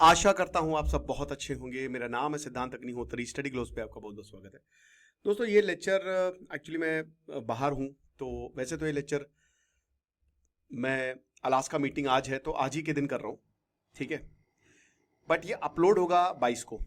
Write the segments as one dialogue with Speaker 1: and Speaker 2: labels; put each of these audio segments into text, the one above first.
Speaker 1: आशा करता हूं आप सब बहुत अच्छे होंगे। मेरा नाम है सिद्धांत अग्निहोत्री। स्टडी ग्लोस पे आपका बहुत बहुत स्वागत है। दोस्तों ये लेक्चर एक्चुअली मैं बाहर हूं, तो वैसे तो ये लेक्चर मैं अलास्का मीटिंग आज है तो आज ही के दिन कर रहा हूं, ठीक है। बट ये अपलोड होगा 22 को,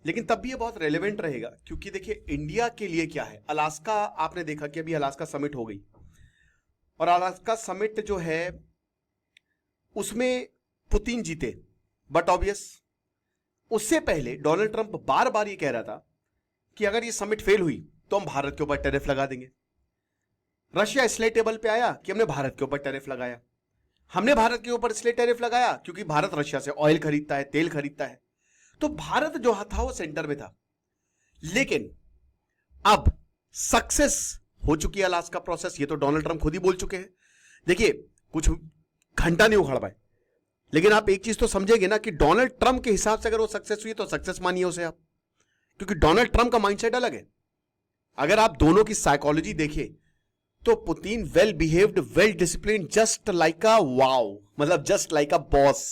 Speaker 1: लेकिन तब भी ये बहुत रेलेवेंट रहेगा क्योंकि देखिए इंडिया के लिए क्या है। अलास्का आपने देखा कि अभी अलास्का समिट हो गई और अलास्का समिट जो है उसमें पुतिन जीते, बट ऑब्वियस उससे पहले डोनाल्ड ट्रंप बार बार ये कह रहा था कि अगर ये समिट फेल हुई तो हम भारत के ऊपर टैरिफ लगा देंगे। रशिया इसलिए टेबल पे आया कि हमने भारत के ऊपर टैरिफ लगाया। हमने भारत के ऊपर इसलिए टैरिफ लगाया क्योंकि भारत रशिया से ऑयल खरीदता है, तेल खरीदता है, तो भारत जो था वो सेंटर में था। लेकिन अब सक्सेस हो चुकी है अलास्का प्रोसेस, ये तो डोनाल्ड ट्रंप खुद ही बोल चुके हैं। देखिए कुछ घंटा नहीं उखड़ पाए, लेकिन आप एक चीज तो समझेंगे ना कि डोनाल्ड ट्रंप के हिसाब से अगर वो सक्सेस हुई तो सक्सेस मानिए उसे आप, क्योंकि डोनाल्ड ट्रंप का माइंडसेट अलग है। अगर आप दोनों की साइकोलॉजी देखें तो Putin well behaved, well discipline, just like a wow, मतलब जस्ट लाइक अ बॉस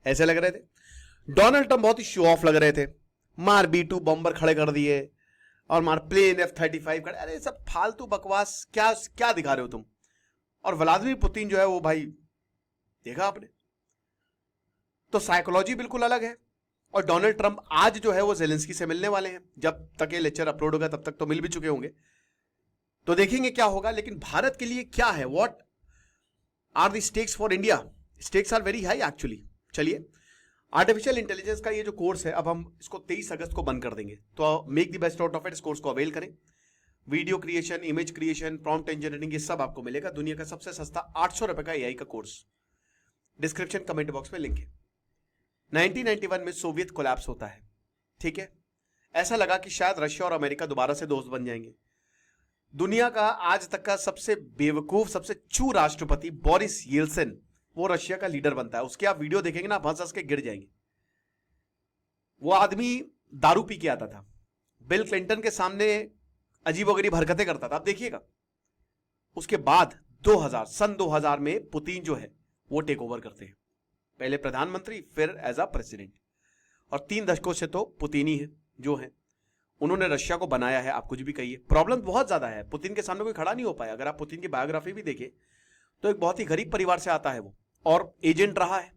Speaker 1: ऐसे लग रहे थे। डोनाल्ड ट्रंप बहुत ही शो ऑफ लग रहे थे, मार B2 बम्बर खड़े कर दिए और मार प्लेन F-35 खड़े, अरे सब फालतू बकवास, क्या क्या दिखा रहे हो तुम। और व्लादिमीर पुतिन जो है वो भाई देखा आपने, तो साइकोलॉजी बिल्कुल अलग है। और डोनाल्ड ट्रंप आज जो है वो जेलेंस्की से मिलने वाले हैं, जब तक ये लेक्चर अपलोड होगा तब तक तो मिल भी चुके होंगे, तो देखेंगे क्या होगा। लेकिन भारत के लिए क्या है, what are the stakes for India? Stakes are very high actually. चलिए, आर्टिफिशियल इंटेलिजेंस का ये जो कोर्स है अब हम इसको 23 अगस्त को बंद कर देंगे, तो make the best out of it, इस कोर्स को अवेल करें। Video creation, image creation, prompt engineering, ये सब आपको मिलेगा। दुनिया का सबसे सस्ता 800 रुपए का AI का कोर्स, डिस्क्रिप्शन कमेंट बॉक्स में लिंक है। 1991 में सोवियत कोलैप्स होता है, ठीक है। ऐसा लगा कि शायद रशिया और अमेरिका दोबारा से दोस्त बन जाएंगे। दुनिया का आज तक का सबसे बेवकूफ, सबसे चू राष्ट्रपति बोरिस येल्सिन, वो रशिया का लीडर बनता है। उसके आप वीडियो देखेंगे ना, हंस हंस के गिर जाएंगे। वो आदमी दारू पी के आता था, बिल क्लिंटन के सामने अजीबोगरीब हरकतें करता था, आप देखिएगा। उसके बाद 2000 में पुतिन जो है वो टेक ओवर करते हैं, पहले प्रधानमंत्री फिर एज अ प्रेसिडेंट, और 3 दशकों से तो पुतिन ही है जो है। उन्होंने रशिया को बनाया है, आप कुछ भी कहिए। प्रॉब्लम बहुत ज्यादा है, पुतिन के सामने कोई खड़ा नहीं हो पाया। अगर आप पुतिन की बायोग्राफी भी देखें तो एक बहुत ही गरीब परिवार से आता है वो, और एजेंट रहा है।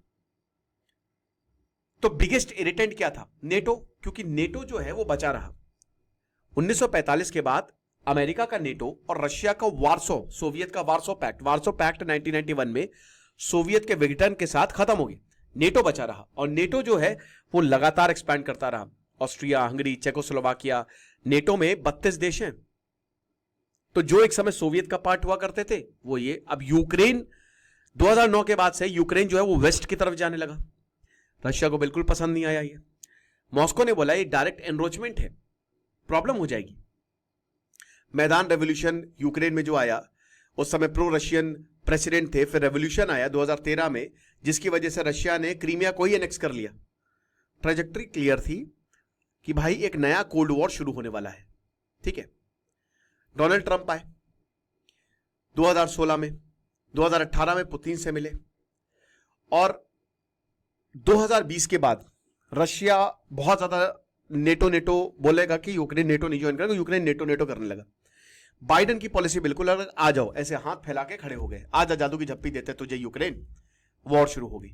Speaker 1: तो बिगेस्ट इरिटेंट क्या था? नेटो, क्योंकि नेटो जो है वो बचा रहा। 1945 के बाद अमेरिका का नेटो और रशिया का वार्सो, सोवियत का वार्सो पैक्ट 1991 में सोवियत के विघटन के साथ खत्म हो गया। नेटो बचा रहा, और नेटो जो है वो लगातार एक्सपैंड करता रहा। ऑस्ट्रिया, हंगरी, चेकोस्लोवाकिया, नेटो में 32 देश हैं। तो जो एक समय सोवियत का पार्ट हुआ करते थे वो ये। अब यूक्रेन 2009 के बाद से यूक्रेन जो है वो वेस्ट की तरफ जाने लगा। रशिया को बिल्कुल पसंद नहीं आया ये। मॉस्को ने बोला ये डायरेक्ट एनरोचमेंट है, प्रॉब्लम हो जाएगी। मैदान रेवोल्यूशन यूक्रेन में जो आया, उस समय प्रो रशियन प्रेसिडेंट थे। फिर रेवोल्यूशन आया 2013 में, जिसकी वजह से रशिया ने क्रीमिया को ही एनेक्स कर लिया। ट्रेजेक्टरी क्लियर थी कि भाई एक नया कोल्ड वॉर शुरू होने वाला है, ठीक है। डोनाल्ड ट्रंप आए 2016 में, 2018 में पुतिन से मिले, और 2020 के बाद रशिया बहुत ज्यादा नेटो बोलेगा कि यूक्रेन नेटो नहीं ज्वाइन करेगा, यूक्रेन नेटो करने लगा। बाइडेन की पॉलिसी बिल्कुल अलग, आ जाओ, ऐसे हाथ फैला के खड़े हो गए, आजा जादू की झप्पी देते तुझे यूक्रेन, वॉर शुरू हो गई।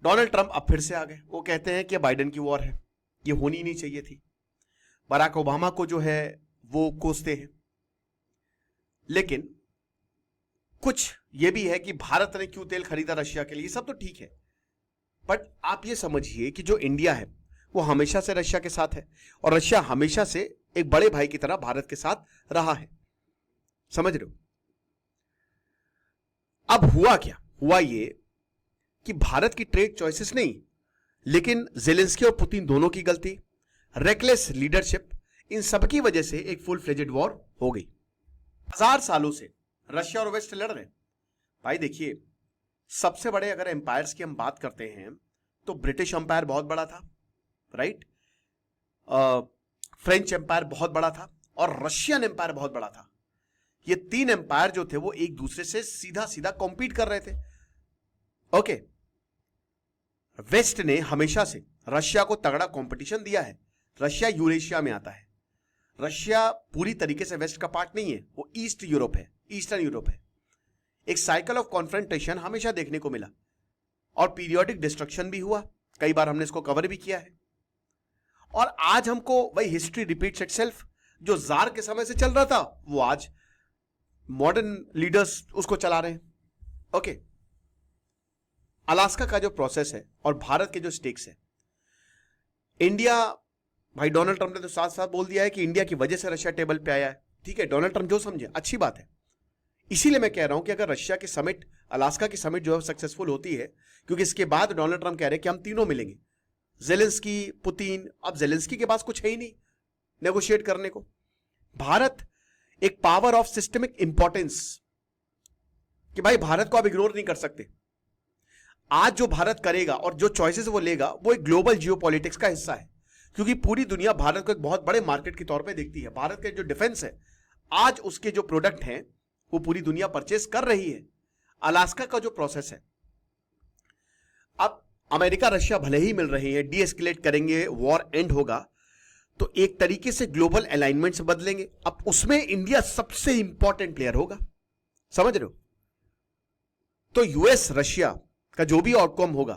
Speaker 1: डोनाल्ड ट्रंप अब फिर से आ गए, वो कहते हैं कि बाइडेन की वॉर है, ये होनी नहीं चाहिए थी। बराक ओबामा को जो है वो कोसते हैं। लेकिन कुछ ये भी है कि भारत ने क्यों तेल खरीदा रशिया के लिए, सब तो ठीक है, बट आप ये समझिए कि जो इंडिया है वो हमेशा से रशिया के साथ है, और रशिया हमेशा से एक बड़े भाई की तरह भारत के साथ रहा है, समझ रहे हो। अब हुआ क्या? हुआ ये कि भारत की ट्रेड चॉइसेस नहीं, लेकिन जेलेंस्की और पुतिन दोनों की गलती, रेकलेस लीडरशिप, इन सब की वजह से एक फुल फ्लेजेड वॉर हो गई। 1000 सालों से रशिया और वेस्ट लड़ रहे हैं। भाई देखिए, सबसे बड़े अगर एम्पायर्स की हम बात करते हैं तो ब्रिटिश एम्पायर बहुत बड़ा था, राइट, फ्रेंच एम्पायर बहुत बड़ा था, और रशियन एम्पायर बहुत बड़ा था। ये 3 एम्पायर जो थे वो एक दूसरे से सीधा सीधा कॉम्पीट कर रहे थे। ओके, वेस्ट ने हमेशा से रशिया को तगड़ा कंपटीशन दिया है। रशिया यूरेशिया में आता है। रशिया पूरी तरीके से वेस्ट का पार्ट नहीं है, वो ईस्ट यूरोप है, ईस्टर्न यूरोप है। एक साइकिल ऑफ कॉन्फ्रंटेशन हमेशा देखने को मिला और पीरियोडिक डिस्ट्रक्शन भी हुआ, कई बार हमने इसको कवर भी किया है। और आज हमको वही हिस्ट्री रिपीट्स इटसेल्फ, जो जार के समय से चल रहा था वो आज मॉडर्न लीडर्स उसको चला रहे हैं। ओके, अलास्का का जो प्रोसेस है और भारत के जो स्टेक्स है, इंडिया, भाई डोनाल्ड ट्रंप ने तो साथ साथ बोल दिया है कि इंडिया की वजह से रशिया टेबल पे आया है। ठीक है, डोनाल्ड ट्रंप जो समझे अच्छी बात है। इसीलिए मैं कह रहा हूं कि अगर रशिया की समिट, अलास्का की समिट जो है सक्सेसफुल होती है, क्योंकि इसके बाद डोनाल्ड ट्रंप कह रहे हैं कि हम तीनों मिलेंगे, जेलेंस्की, पुतिन। अब जेलेंस्की के पास कुछ है ही नहीं नेगोशिएट करने को। भारत एक पावर ऑफ सिस्टमिक इंपॉर्टेंस, कि भाई भारत को आप इग्नोर नहीं कर सकते। आज जो भारत करेगा और जो चॉइसेस वो लेगा वो एक ग्लोबल जियोपॉलिटिक्स का हिस्सा है, क्योंकि पूरी दुनिया भारत को एक बहुत बड़े मार्केट के तौर पे देखती है। भारत के जो डिफेंस है, आज उसके जो प्रोडक्ट हैं वो पूरी दुनिया परचेस कर रही है। अलास्का का जो प्रोसेस है, अब अमेरिका रशिया भले ही मिल रही है, डी एस्केलेट करेंगे, वॉर एंड होगा, तो एक तरीके से ग्लोबल अलाइनमेंट से बदलेंगे। अब उसमें इंडिया सबसे इंपॉर्टेंट प्लेयर होगा, समझ रहे हो? तो यूएस रशिया का जो भी आउटकम होगा,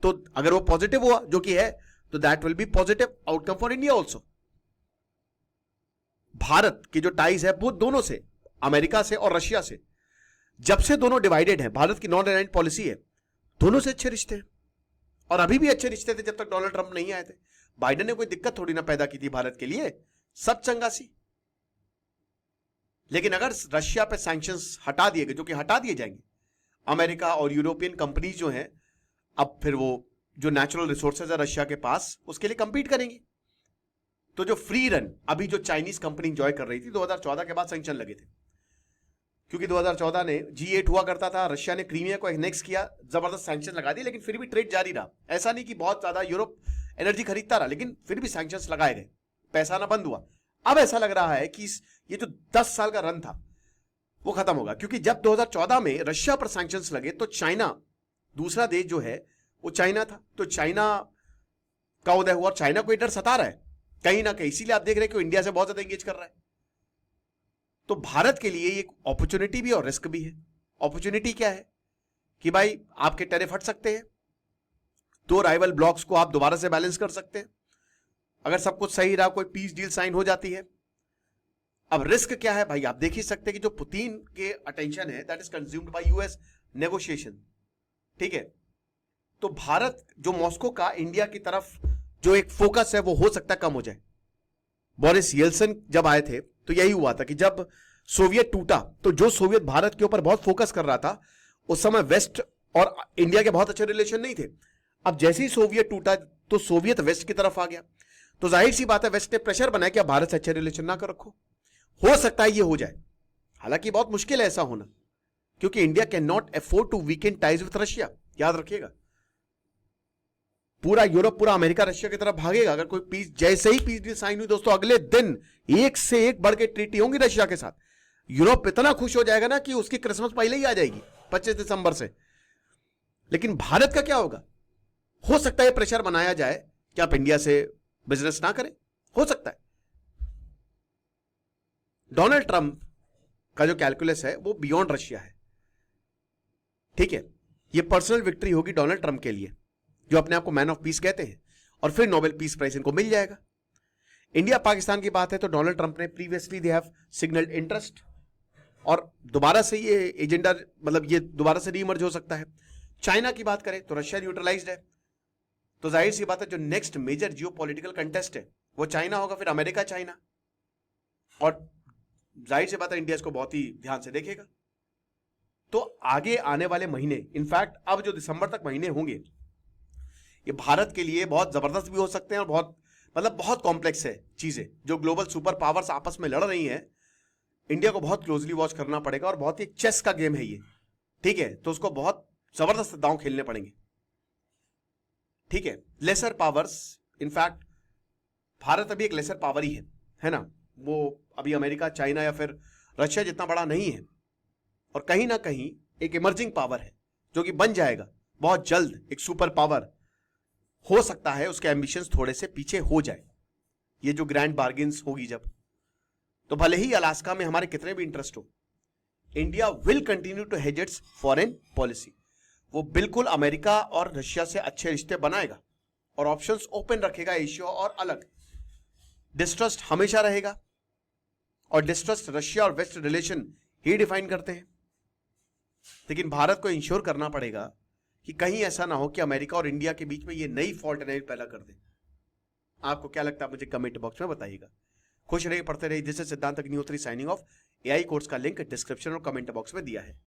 Speaker 1: तो अगर वो पॉजिटिव हुआ, जो कि है, तो that will be positive outcome for India also. Bharat की जो टाइज है वो दोनों से, अमेरिका से और रशिया से, जब से दोनों डिवाइडेड है, भारत की नॉन अलाइंड पॉलिसी है, दोनों से अच्छे रिश्ते हैं। और अभी भी अच्छे रिश्ते थे जब तक डोनाल्ड ट्रंप नहीं आए थे। बाइडेन ने कोई दिक्कत थोड़ी ना पैदा की थी भारत के लिए, सब चंगासी। लेकिन अगर रशिया पे सैंक्शंस हटा दिए गए, जो कि हटा दिए जाएंगे, अमेरिका और यूरोपियन कंपनीज जो हैं, अब फिर वो जो नेचुरल रिसोर्सेज है रशिया के पास, उसके लिए कंपीट करेंगी। तो जो फ्री रन अभी जो चाइनीज कंपनी एंजॉय कर रही थी, 2014 के बाद सैंक्शन लगे थे, क्योंकि 2014 ने G8 हुआ करता था, रशिया ने क्रीमिया को एनेक्स किया, जबरदस्त सैंक्शन लगा दिए, लेकिन फिर भी ट्रेड जारी रहा। ऐसा नहीं कि बहुत ज्यादा यूरोप एनर्जी खरीदता रहा, लेकिन फिर भी सैंक्शंस लगाए गए, पैसा ना बंद हुआ। अब ऐसा लग रहा है कि ये जो 10 साल का रन था वो खत्म होगा, क्योंकि जब 2014 में रशिया पर सैंक्शंस लगे तो चाइना, दूसरा देश जो है वो चाइना था, तो चाइना का उदय हुआ और चाइना को डर सता रहा है कहीं ना कहीं। इसीलिए आप देख रहे हैं कि इंडिया से बहुत ज्यादा एंगेज कर रहा है। तो भारत के लिए एक अपॉर्चुनिटी भी और रिस्क भी है। अपॉर्चुनिटी क्या है कि भाई आपके टैरिफ हट सकते हैं, दो राइवल ब्लॉक्स को आप दोबारा से बैलेंस कर सकते हैं, अगर सब कुछ सही रहा, कोई पीस डील साइन हो जाती है। अब रिस्क क्या है भाई, आप देख ही सकते हैं कि जो पुतिन के अटेंशन है, that is consumed by US negotiation. ठीक है, तो भारत जो मॉस्को का इंडिया की तरफ जो एक फोकस है वो हो सकता है कम हो जाए। बोरिस येल्सिन जब आए थे तो यही हुआ था कि जब सोवियत टूटा, तो जो सोवियत भारत के ऊपर बहुत फोकस कर रहा था, उस समय वेस्ट और इंडिया के बहुत अच्छे रिलेशन नहीं थे। अब जैसे ही सोवियत टूटा तो सोवियत वेस्ट की तरफ आ गया, तो जाहिर सी बात है वेस्ट ने प्रेशर बनाया कि आप भारत से अच्छे रिलेशन ना कर रखो। हो सकता है ये हो जाए, हालांकि बहुत मुश्किल है ऐसा होना, क्योंकि India can not afford to weaken ties with Russia. याद रखिएगा, पूरा यूरोप, पूरा अमेरिका रशिया की तरफ भागेगा अगर कोई पीस, जैसे ही पीस डील साइन हुई दोस्तों, अगले दिन एक से एक बढ़ के ट्रीटी होंगी रशिया के साथ। यूरोप इतना खुश हो जाएगा ना कि उसकी क्रिसमस पहले ही आ जाएगी 25 दिसंबर से। लेकिन भारत का क्या होगा? हो सकता है प्रेशर बनाया जाए कि आप इंडिया से बिजनेस ना करें, हो सकता है। डोनाल्ड ट्रंप का जो कैलकुलस है वो बियॉन्ड रशिया है। ठीक है, ये पर्सनल विक्ट्री होगी डोनाल्ड ट्रंप के लिए, जो अपने आप को मैन ऑफ पीस कहते हैं, और फिर नोबेल पीस प्राइज इनको मिल जाएगा। इंडिया पाकिस्तान की बात है तो डोनाल्ड ट्रंप ने previously they have signalled interest, और दोबारा से ये एजेंडा, मतलब ये दोबारा से रीइमर्ज हो सकता है। चाइना की बात करें तो रशिया न्यूट्रलाइज्ड है, तो जाहिर सी बात है जो नेक्स्ट मेजर जियोपॉलिटिकल कंटेस्ट है वो चाइना होगा, फिर अमेरिका चाइना, और जाहिर सी बात है इंडिया इसको बहुत ही ध्यान से देखेगा। तो आगे आने वाले महीने, इनफैक्ट अब जो दिसंबर तक महीने होंगे, ये भारत के लिए बहुत जबरदस्त भी हो सकते हैं और बहुत, मतलब बहुत कॉम्प्लेक्स है चीजें। जो ग्लोबल सुपर पावर्स आपस में लड़ रही हैं, इंडिया को बहुत क्लोजली वॉच करना पड़ेगा, और बहुत ही चेस का गेम है ये। ठीक है, तो उसको बहुत जबरदस्त दांव खेलने पड़ेंगे। ठीक है, लेसर पावर्स, इनफैक्ट भारत अभी एक लेसर पावर ही है ना, वो अभी अमेरिका, चाइना या फिर रशिया जितना बड़ा नहीं है, और कहीं ना कहीं एक इमर्जिंग पावर है जो कि बन जाएगा बहुत जल्द एक सुपर पावर हो सकता है, उसके एम्बिशंस थोड़े से पीछे हो जाए, ये जो ग्रैंड बार्गेन्स होगी जब, तो भले ही अलास्का में हमारे कितने भी इंटरेस्ट हो, India will continue to hedge its foreign policy. वो बिल्कुल अमेरिका और रशिया से अच्छे रिश्ते बनाएगा और ऑप्शंस ओपन रखेगा एशिया और अलग। डिस्ट्रस्ट हमेशा रहेगा, और डिस्ट्रस्ट रशिया और वेस्ट रिलेशन ही डिफाइन करते हैं। लेकिन भारत को इंश्योर करना पड़ेगा कि कहीं ऐसा ना हो कि अमेरिका और इंडिया के बीच में ये नई फॉल्ट लाइन पैदा कर दे। आपको क्या लगता है मुझे कमेंट बॉक्स में बताइएगा। खुश रहिए, पढ़ते रहिए। दिस इज सिद्धांत Agnihotri signing off. AI course का लिंक डिस्क्रिप्शन और कमेंट बॉक्स में दिया है।